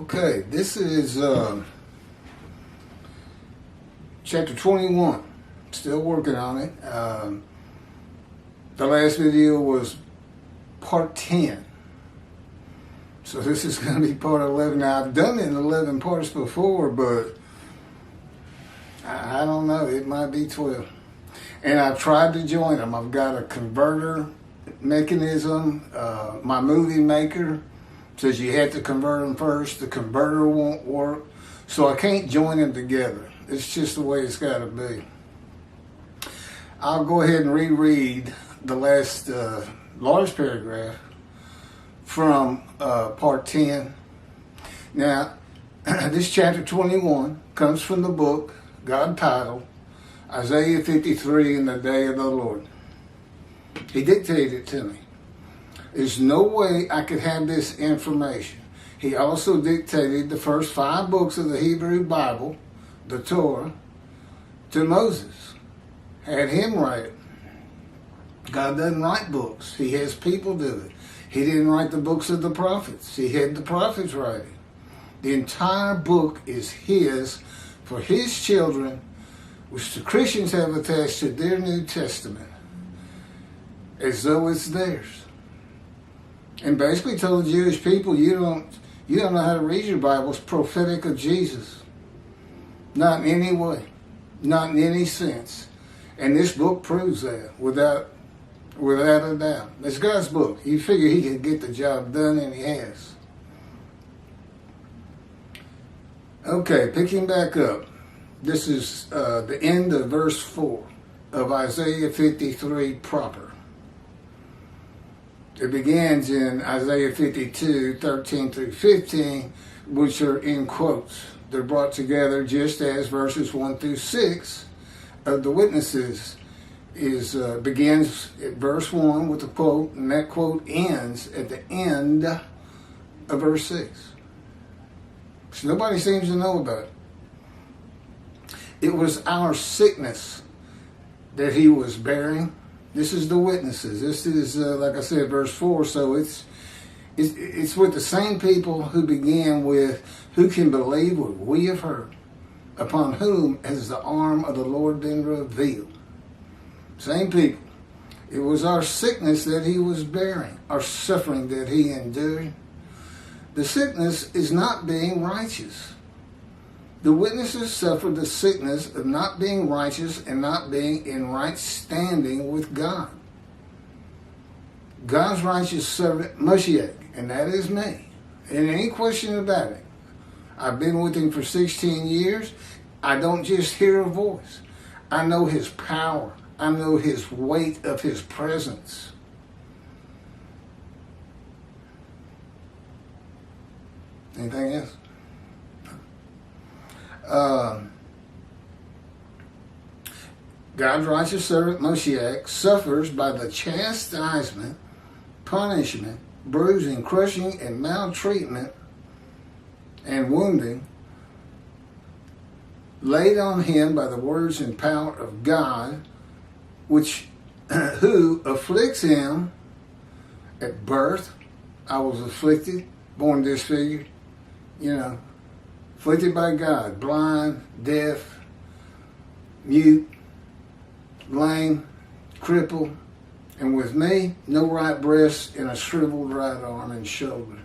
Okay, this is chapter 21. Still working on it. The last video was part 10. So this is going to be part 11. Now, I've done it in 11 parts before, but I don't know. It might be 12. And I've tried to join them. I've got a converter mechanism. My movie maker says you have to convert them first. The converter won't work. So I can't join them together. It's just the way it's got to be. I'll go ahead and reread the last large paragraph from part 10. Now, this chapter 21 comes from the book, God titled, Isaiah 53 in the Day of the Lord. He dictated it to me. There's no way I could have this information. He also dictated the first 5 books of the Hebrew Bible, the Torah, to Moses. Had him write it. God doesn't write books. He has people do it. He didn't write the books of the prophets. He had the prophets write it. The entire book is his for his children, which the Christians have attached to their New Testament as though it's theirs. And basically told the Jewish people, you don't know how to read your Bibles prophetic of Jesus. Not in any way. Not in any sense. And this book proves that without a doubt. It's God's book. You figure he could get the job done, and he has. Okay, picking back up. This is the end of verse 4 of Isaiah 53 proper. It begins in Isaiah 52, 13 through 15, which are in quotes. They're brought together just as verses 1 through 6 of the witnesses begins at verse 1 with a quote, and that quote ends at the end of verse 6. So nobody seems to know about it. It was our sickness that he was bearing. This is the witnesses. This is, like I said, verse 4. So it's with the same people who began with, who can believe what we have heard, upon whom has the arm of the Lord been revealed. Same people. It was our sickness that he was bearing, our suffering that he endured. The sickness is not being righteous. The witnesses suffered the sickness of not being righteous and not being in right standing with God. God's righteous servant, Moshiach, and that is me. And any question about it. I've been with him for 16 years. I don't just hear a voice. I know his power. I know his weight of his presence. Anything else? God's righteous servant Moshiach suffers by the chastisement, punishment, bruising, crushing, and maltreatment and wounding laid on him by the words and power of God, which who afflicts him at birth. I was afflicted, born disfigured, afflicted by God, blind, deaf, mute, lame, crippled, and with me, no right breast and a shriveled right arm and shoulder.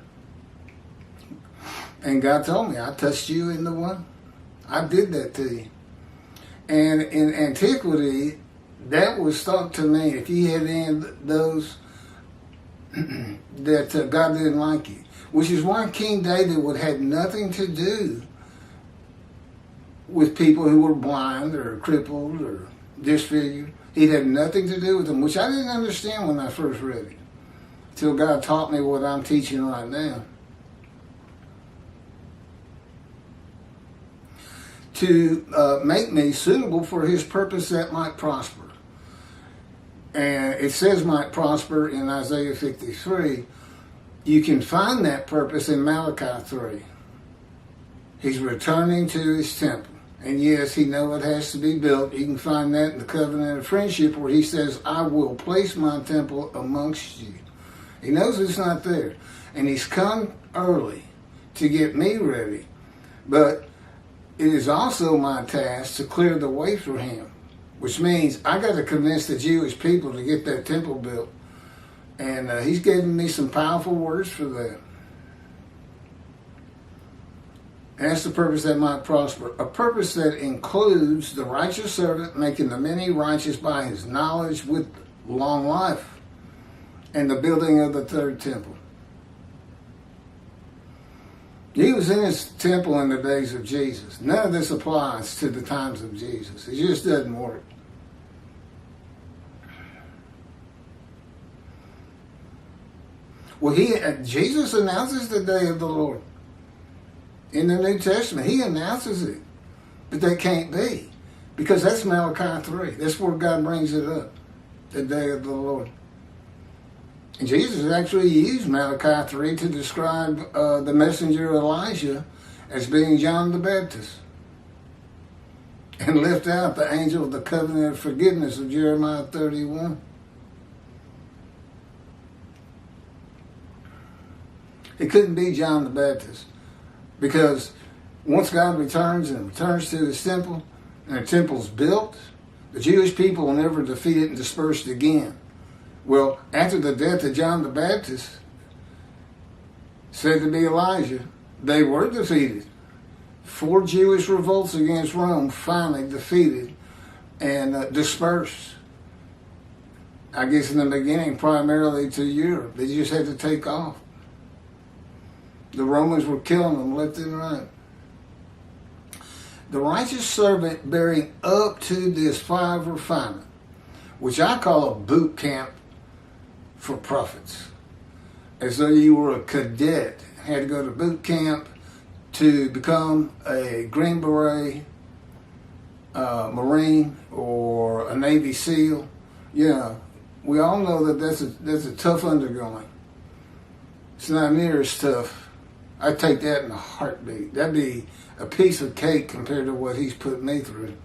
And God told me, I touched you in the one. I did that to you. And in antiquity, that was thought to mean, if you had any of those, that God didn't like you. Which is why King David would have nothing to do with people who were blind or crippled or disfigured. He'd have nothing to do with them, which I didn't understand when I first read it, until God taught me what I'm teaching right now. To make me suitable for his purpose that might prosper. And it says might prosper in Isaiah 53. You can find that purpose in Malachi 3. He's returning to his temple. And yes, he knows it has to be built. You can find that in the covenant of friendship where he says, I will place my temple amongst you. He knows it's not there. And he's come early to get me ready. But it is also my task to clear the way for him, which means I got to convince the Jewish people to get that temple built. And he's given me some powerful words for that. And that's the purpose that might prosper. A purpose that includes the righteous servant making the many righteous by his knowledge with long life, and the building of the third temple. He was in his temple in the days of Jesus. None of this applies to the times of Jesus. It just doesn't work. Well, Jesus announces the day of the Lord. In the New Testament, he announces it. But that can't be. Because that's Malachi 3. That's where God brings it up. The day of the Lord. And Jesus actually used Malachi 3 to describe the messenger Elijah as being John the Baptist. And left out the angel of the covenant of forgiveness of Jeremiah 31. It couldn't be John the Baptist. Because once God returns to his temple, and the temple's built, the Jewish people will never defeated and dispersed again. Well, after the death of John the Baptist, said to be Elijah, they were defeated. 4 Jewish revolts against Rome finally defeated and dispersed. I guess in the beginning primarily to Europe. They just had to take off. The Romans were killing them left and right. The righteous servant bearing up to this fire of refinement, which I call a boot camp for prophets. As though you were a cadet, had to go to boot camp to become a Green Beret, Marine, or a Navy SEAL. You know, we all know that that's a tough undergoing. It's not near as tough. I'd take that in a heartbeat. That'd be a piece of cake compared to what he's put me through.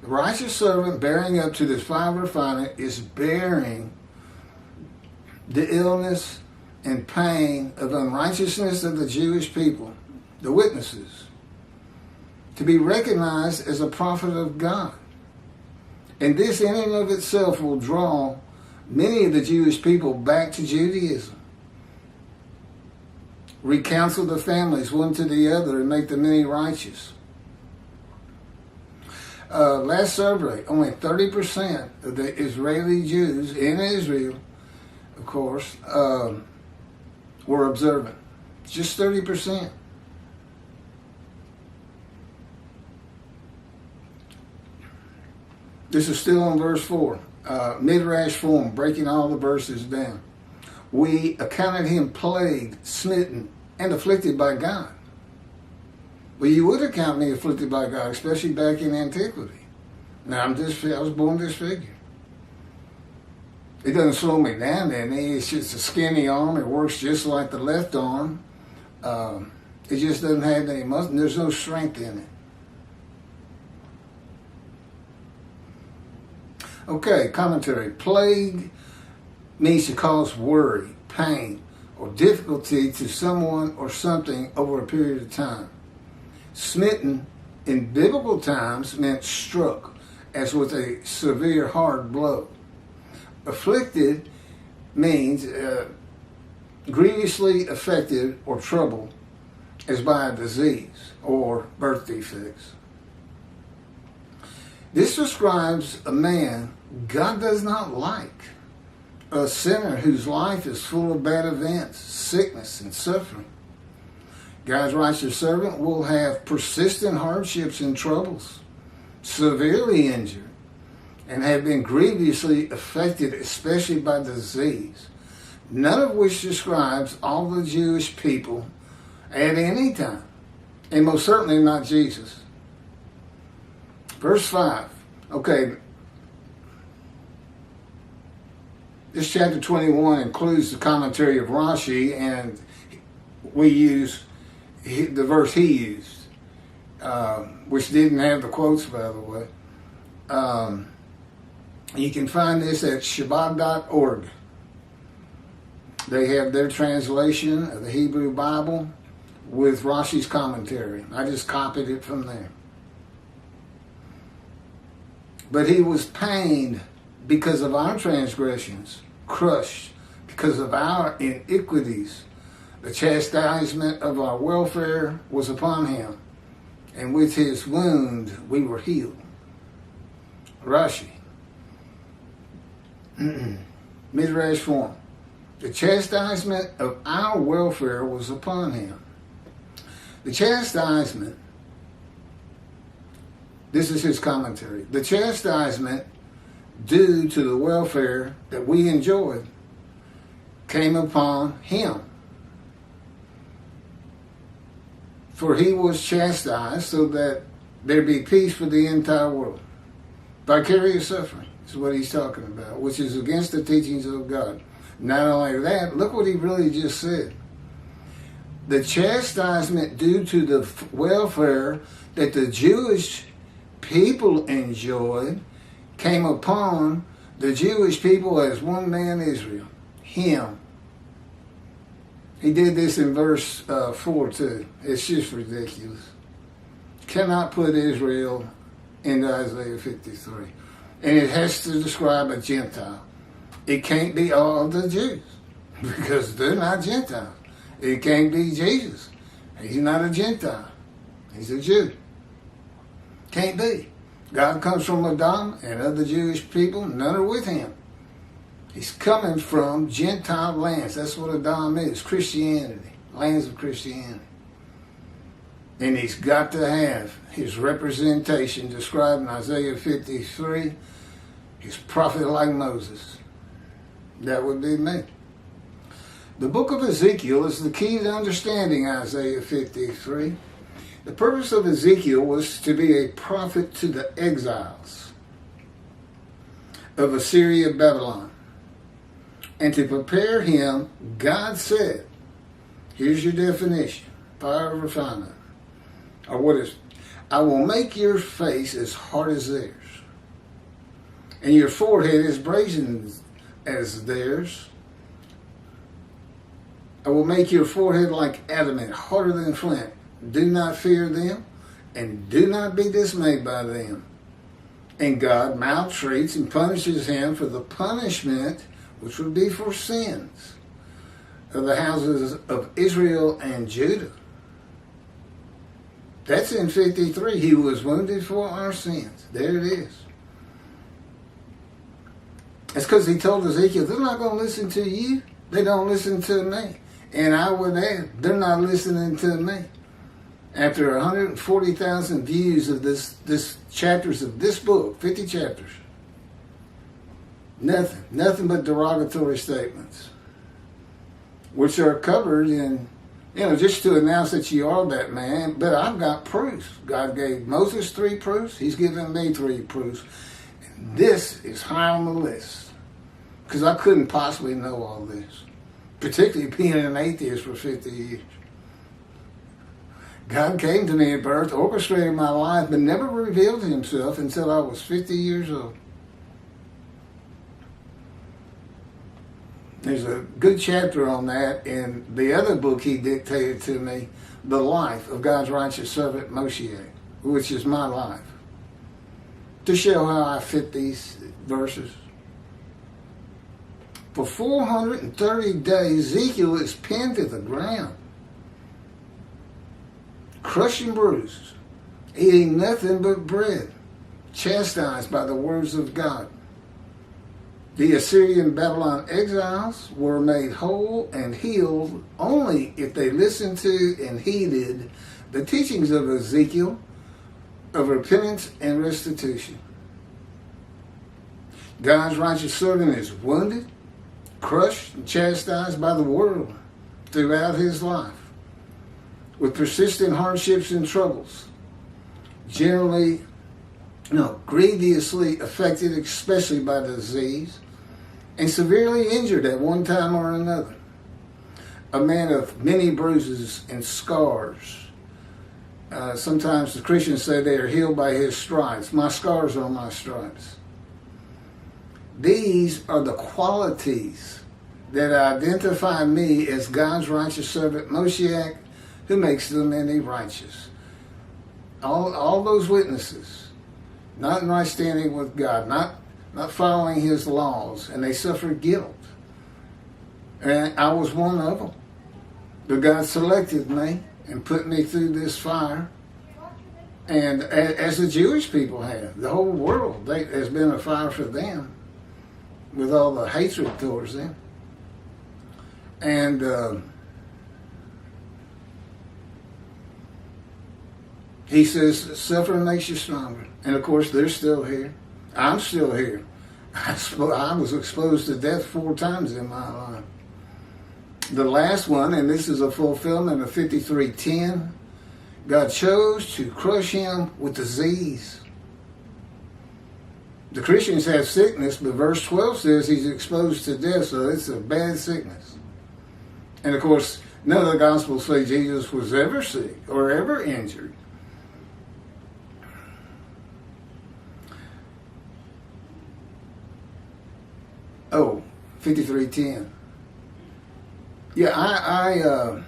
The righteous servant bearing up to this fire of refinement is bearing the illness and pain of unrighteousness of the Jewish people, the witnesses, to be recognized as a prophet of God. And this in and of itself will draw many of the Jewish people back to Judaism. Recounsel the families one to the other and make the many righteous. Last survey, only 30% of the Israeli Jews in Israel, of course, were observant. Just 30%. This is still on verse 4. Midrash form, breaking all the verses down. We accounted him plagued, smitten, and afflicted by God. Well, you would account me afflicted by God, especially back in antiquity. Now, I was born disfigured. It doesn't slow me down then. It's just a skinny arm. It works just like the left arm. It just doesn't have any muscle. There's no strength in it. Okay, commentary. Plague means to cause worry, pain, or difficulty to someone or something over a period of time. Smitten in biblical times meant struck, as with a severe hard blow. Afflicted means grievously affected or troubled, as by a disease or birth defects. This describes a man God does not like, a sinner whose life is full of bad events, sickness, and suffering. God's righteous servant will have persistent hardships and troubles, severely injured, and have been grievously affected, especially by disease, none of which describes all the Jewish people at any time, and most certainly not Jesus. Verse 5. Okay. This chapter 21 includes the commentary of Rashi, and we use the verse he used, which didn't have the quotes, by the way. You can find this at Shabbat.org. They have their translation of the Hebrew Bible with Rashi's commentary. I just copied it from there. But he was pained because of our transgressions, crushed because of our iniquities. The chastisement of our welfare was upon him, and with his wound we were healed. Rashi. Midrash form. The chastisement of our welfare was upon him. The chastisement, this is his commentary, the chastisement due to the welfare that we enjoyed came upon him. For he was chastised so that there be peace for the entire world. Vicarious suffering is what he's talking about, which is against the teachings of God. Not only that, look what he really just said. The chastisement due to the welfare that the Jewish people enjoyed came upon the Jewish people as one man Israel, him. He did this in verse 4 too. It's just ridiculous. Cannot put Israel into Isaiah 53. And it has to describe a Gentile. It can't be all the Jews because they're not Gentiles. It can't be Jesus. He's not a Gentile. He's a Jew. Can't be. God comes from Adam and other Jewish people, none are with him. He's coming from Gentile lands. That's what Adam is, Christianity, lands of Christianity. And he's got to have his representation described in Isaiah 53, his prophet like Moses. That would be me. The book of Ezekiel is the key to understanding Isaiah 53. The purpose of Ezekiel was to be a prophet to the exiles of Assyria, Babylon. And to prepare him, God said, here's your definition, fire of refinement. Or what is, I will make your face as hard as theirs, and your forehead as brazen as theirs. I will make your forehead like adamant, harder than flint. Do not fear them, and do not be dismayed by them. And God maltreats and punishes him for the punishment, which would be for sins, of the houses of Israel and Judah. That's in 53. He was wounded for our sins. There it is. It's because he told Ezekiel, they're not going to listen to you. They don't listen to me. And I would add, they're not listening to me. After 140,000 views of this chapters of this book, 50 chapters, nothing but derogatory statements, which are covered in, just to announce that you are that man. But I've got proofs. God gave Moses 3 proofs. He's given me 3 proofs. And this is high on the list because I couldn't possibly know all this, particularly being an atheist for 50 years. God came to me at birth, orchestrated my life, but never revealed himself until I was 50 years old. There's a good chapter on that in the other book he dictated to me, The Life of God's Righteous Servant Moshiach, which is my life, to show how I fit these verses. For 430 days, Ezekiel is pinned to the ground, crushed and bruised, eating nothing but bread, chastised by the words of God. The Assyrian Babylon exiles were made whole and healed only if they listened to and heeded the teachings of Ezekiel of repentance and restitution. God's righteous servant is wounded, crushed, and chastised by the world throughout his life, with persistent hardships and troubles, generally grievously affected, especially by disease, and severely injured at one time or another. A man of many bruises and scars. Sometimes the Christians say they are healed by his stripes. My scars are my stripes. These are the qualities that identify me as God's righteous servant, Moshiach, who makes them many righteous. All those witnesses, not in right standing with God, not following his laws, and they suffer guilt. And I was one of them. But God selected me and put me through this fire. And as the Jewish people have, the whole world has been a fire for them with all the hatred towards them. And he says, suffering makes you stronger. And of course, they're still here. I'm still here. I was exposed to death 4 times in my life. The last one, and this is a fulfillment of 53:10, God chose to crush him with disease. The Christians have sickness, but verse 12 says he's exposed to death, so it's a bad sickness. And of course, none of the Gospels say Jesus was ever sick or ever injured. Oh, 53:10. Yeah, I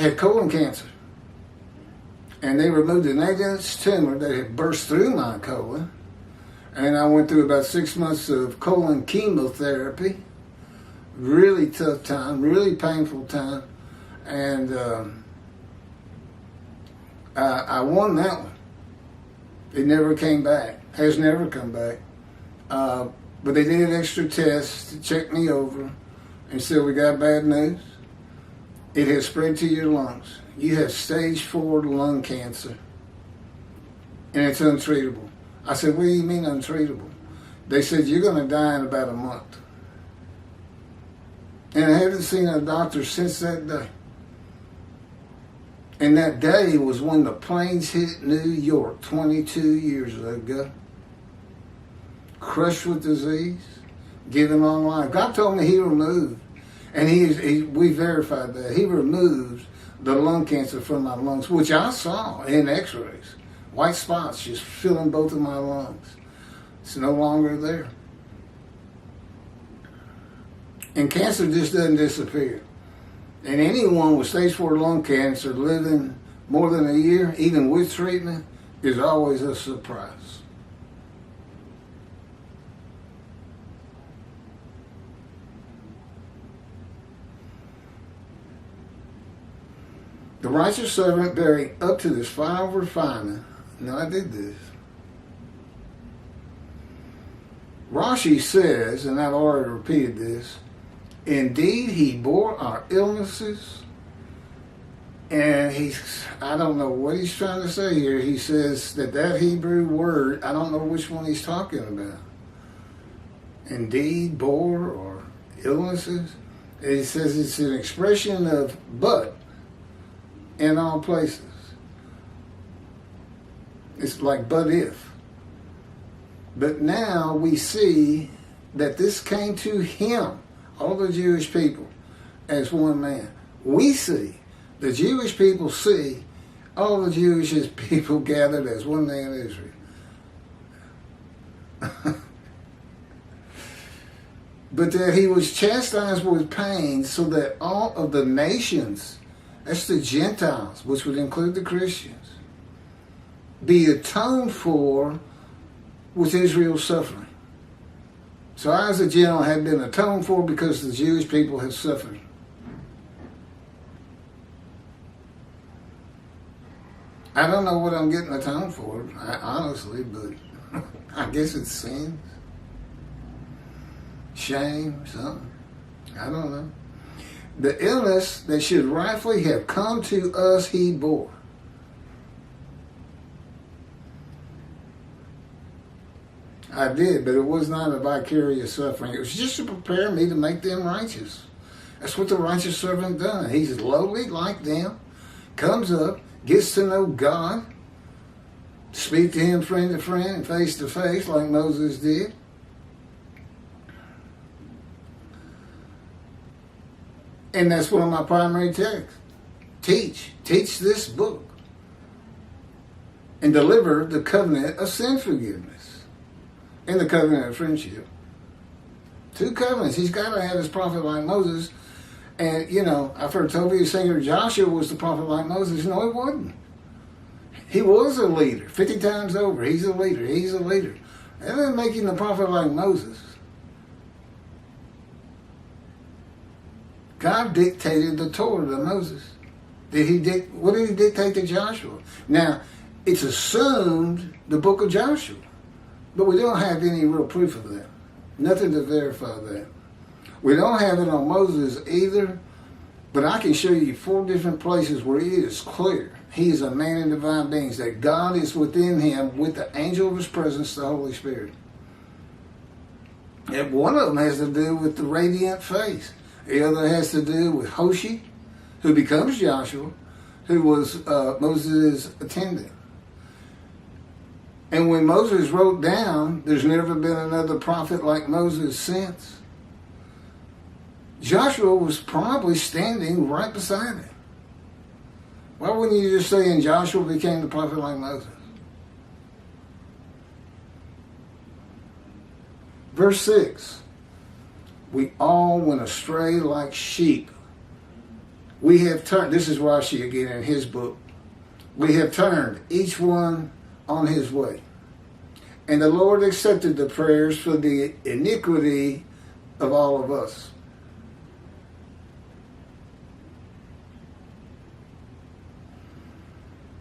had colon cancer. And they removed an 8-inch tumor that had burst through my colon. And I went through about 6 months of colon chemotherapy. Really tough time, really painful time. And I won that one. It never came back. Has never come back. But they did extra tests to check me over and said, we got bad news. It has spread to your lungs. You have stage 4 lung cancer. And it's untreatable. I said, what do you mean untreatable? They said, you're going to die in about a month. And I haven't seen a doctor since that day. And that day was when the planes hit New York 22 years ago. Crushed with disease, given long life. God told me he removed, and we verified that, he removed the lung cancer from my lungs, which I saw in x-rays. White spots just filling both of my lungs. It's no longer there. And cancer just doesn't disappear. And anyone with stage 4 lung cancer living more than a year, even with treatment, is always a surprise. The righteous servant bearing up to this fire of refinement. Now I did this. Rashi says, and I've already repeated this, indeed he bore our illnesses. And I don't know what he's trying to say here. He says that Hebrew word, I don't know which one he's talking about. Indeed bore or illnesses. He says it's an expression of but in all places. It's like but if. But now we see that this came to him, all the Jewish people, as one man. We see, the Jewish people see, all the Jewish people gathered as one man Israel. But that he was chastised with pain so that all of the nations, that's the Gentiles, which would include the Christians, be atoned for with Israel's suffering. So I, as a Gentile, have been atoned for because the Jewish people have suffered. I don't know what I'm getting atoned for, honestly, but I guess it's sins, shame, something. I don't know. The illness that should rightfully have come to us, he bore. I did, but it was not a vicarious suffering. It was just to prepare me to make them righteous. That's what the righteous servant done. He's lowly like them, comes up, gets to know God, speak to him friend to friend and face to face like Moses did. And that's one of my primary texts. Teach this book. And deliver the covenant of sin forgiveness and the covenant of friendship 2 covenants. He's got to have his prophet like Moses. And, you know, I've heard Toby singer Joshua was the prophet like Moses. No, he wasn't. He was a leader 50 times over. He's a leader. He's a leader. That doesn't make him the prophet like Moses. God dictated the Torah to Moses. What did he dictate to Joshua? Now, it's assumed the book of Joshua, but we don't have any real proof of that. Nothing to verify that. We don't have it on Moses either, but I can show you 4 different places where it is clear. He is a man in divine beings, that God is within him with the angel of his presence, the Holy Spirit. And one of them has to do with the radiant face. The other has to do with Hoshi, who becomes Joshua, who was Moses' attendant. And when Moses wrote down, there's never been another prophet like Moses since, Joshua was probably standing right beside him. Why wouldn't you just say, and Joshua became the prophet like Moses? Verse 6, we all went astray like sheep. We have turned, this is Rashi again in his book, we have turned each one on his way. And the Lord accepted the prayers for the iniquity of all of us.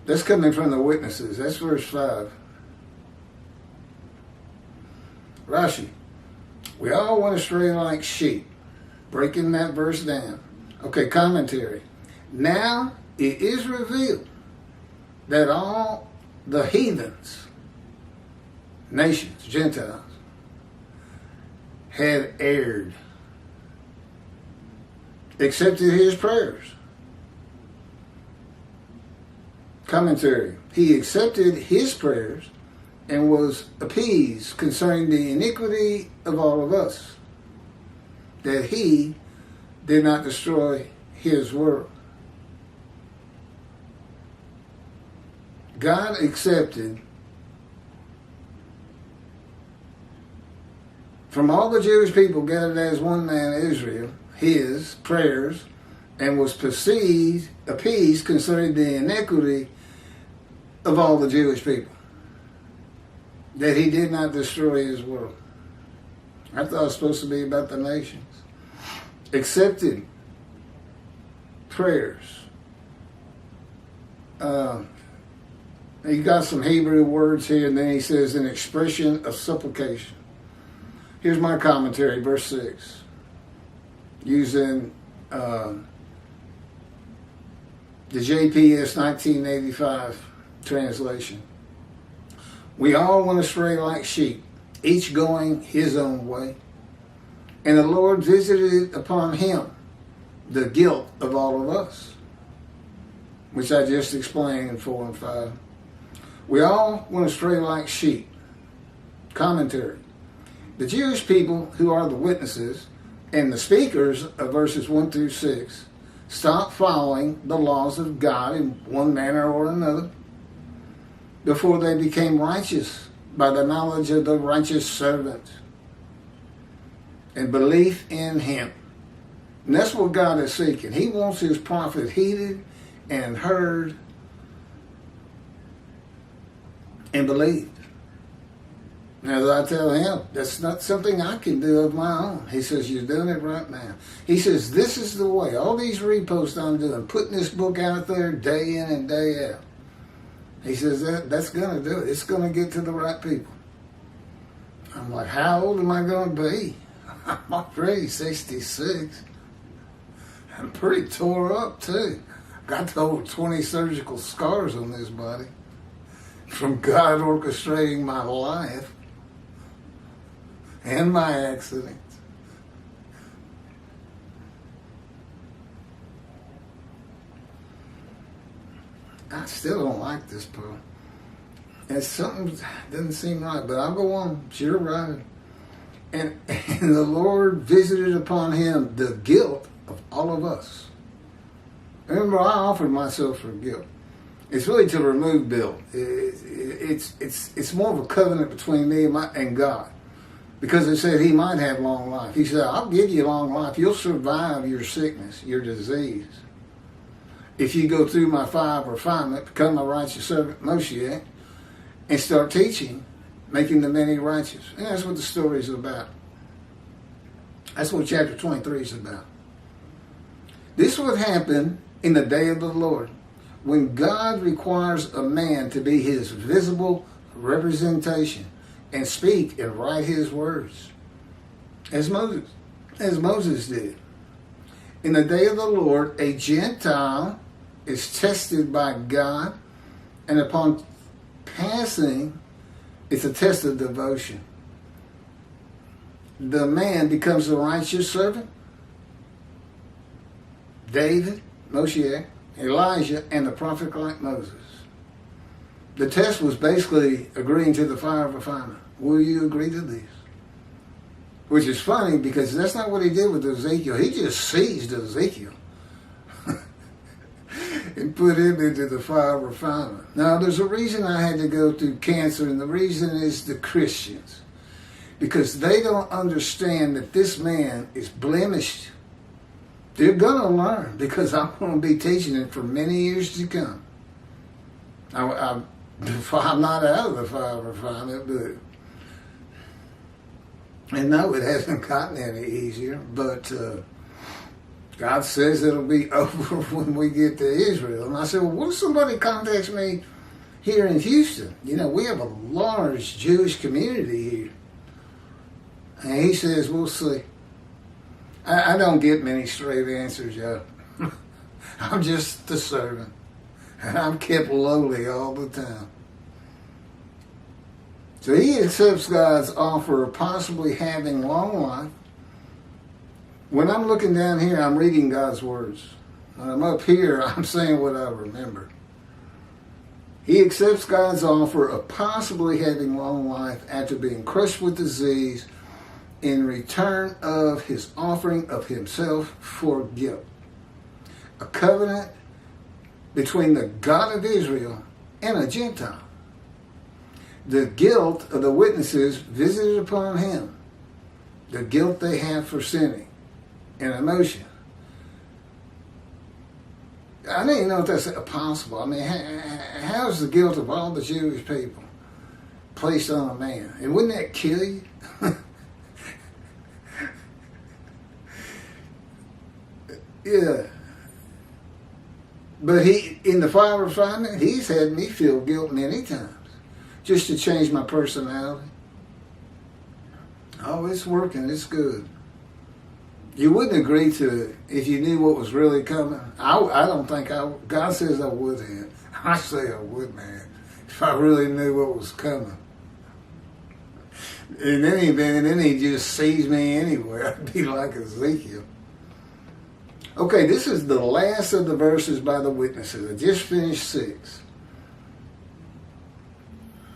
That's coming from the witnesses. That's verse 5. Rashi, we all went astray like sheep. Breaking that verse down. Okay, commentary. Now it is revealed that all the heathens, nations, Gentiles, had erred, accepted his prayers. Commentary. He accepted his prayers and was appeased concerning the iniquity of all of us, that he did not destroy his world. God accepted from all the Jewish people gathered as one man, Israel, his prayers, and was appeased concerning the iniquity of all the Jewish people, that he did not destroy his world. I thought it was supposed to be about the nations. Accepted prayers. He got some Hebrew words here, and then he says an expression of supplication. Here's my commentary, verse 6, using the JPS 1985 translation. We all went astray like sheep, each going his own way. And the Lord visited upon him the guilt of all of us, which I just explained in 4 and 5. We all went astray like sheep. Commentary. The Jewish people, who are the witnesses and the speakers of verses 1 through 6, stopped following the laws of God in one manner or another before they became righteous by the knowledge of the righteous servant and belief in him. And that's what God is seeking. He wants his prophet heeded and heard and believed. Now, I tell him, that's not something I can do of my own. He says, you're doing it right now. He says, this is the way. All these reposts I'm doing, putting this book out there day in and day out. He says, that's going to do it. It's going to get to the right people. I'm like, how old am I going to be? I'm already 66. I'm pretty tore up, too. Got the old 20 surgical scars on this body from God orchestrating my life and my accidents. I still don't like this, bro. It's something that doesn't seem right, but I'll go on. You're right. And the Lord visited upon him the guilt of all of us. Remember, I offered myself for guilt. It's really to remove guilt. It's more of a covenant between me and God. because it said he might have long life. He said, I'll give you long life. You'll survive your sickness, your disease. If you go through my fire of refinement, become a righteous servant, Moshiach, and start teaching, making the many righteous. And that's what the story is about. That's what chapter 23 is about. This would happen in the day of the Lord, when God requires a man to be his visible representation and speak and write his words, as Moses did. In the day of the Lord, a Gentile is tested by God, and upon passing, it's a test of devotion. The man becomes a righteous servant. David, Moshiach, Elijah, and the prophet like Moses. The test was basically agreeing to the fire of refinement. Will you agree to this? Which is funny, because that's not what he did with Ezekiel. He just seized Ezekiel and put him into the fire of refinement. Now, there's a reason I had to go through cancer, and the reason is the Christians. Because they don't understand that this man is blemished. They're going to learn, because I'm going to be teaching it for many years to come. I'm not out of the fire of refinement, but... And no, it hasn't gotten any easier, but God says it'll be over when we get to Israel. And I said, well, what if somebody contacts me here in Houston? You know, we have a large Jewish community here. And he says, we'll see. I don't get many straight answers, y'all. I'm just the servant. And I'm kept lowly all the time. So he accepts God's offer of possibly having long life. When I'm looking down here, I'm reading God's words. When I'm up here, I'm saying what I remember. He accepts God's offer of possibly having long life after being crushed with disease in return of his offering of himself for guilt. A covenant between the God of Israel and a Gentile. The guilt of the witnesses visited upon him, the guilt they have for sinning, and emotion. I don't even know if that's possible. I mean, how's the guilt of all the Jewish people placed on a man? And wouldn't that kill you? Yeah. But in the fire of refinement, he's had me feel guilt many times, just to change my personality. Oh, it's working. It's good. You wouldn't agree to it if you knew what was really coming. I don't think God says I would have. I say I would, man, if I really knew what was coming. In any event, then he just sees me anywhere. I'd be like Ezekiel. Okay, this is the last of the verses by the witnesses. I just finished 6.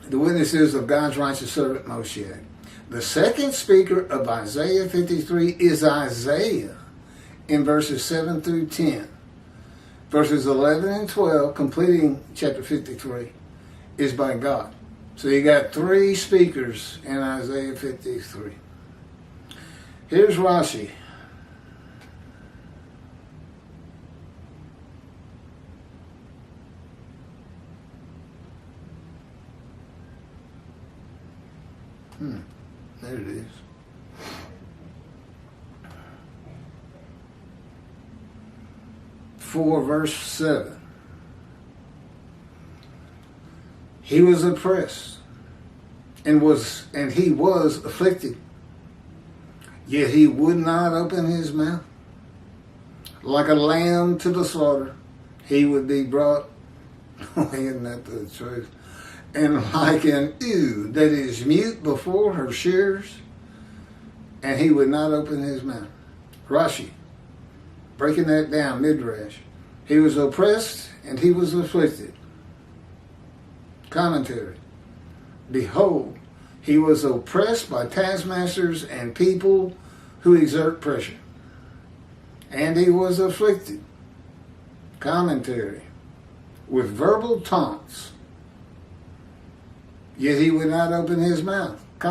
The witnesses of God's righteous servant Moshiach. The second speaker of Isaiah 53 is Isaiah in verses 7 through 10. Verses 11 and 12, completing chapter 53, is by God. So you got 3 speakers in Isaiah 53. Here's Rashi. There it is. Verse 7. He was oppressed and he was afflicted, yet he would not open his mouth. Like a lamb to the slaughter, he would be brought. Isn't that the truth? And like an ewe that is mute before her shearers, and he would not open his mouth. Rashi, breaking that down, Midrash. He was oppressed and he was afflicted. Commentary. Behold, he was oppressed by taskmasters and people who exert pressure. And he was afflicted. Commentary. With verbal taunts. Yet he would not open his mouth.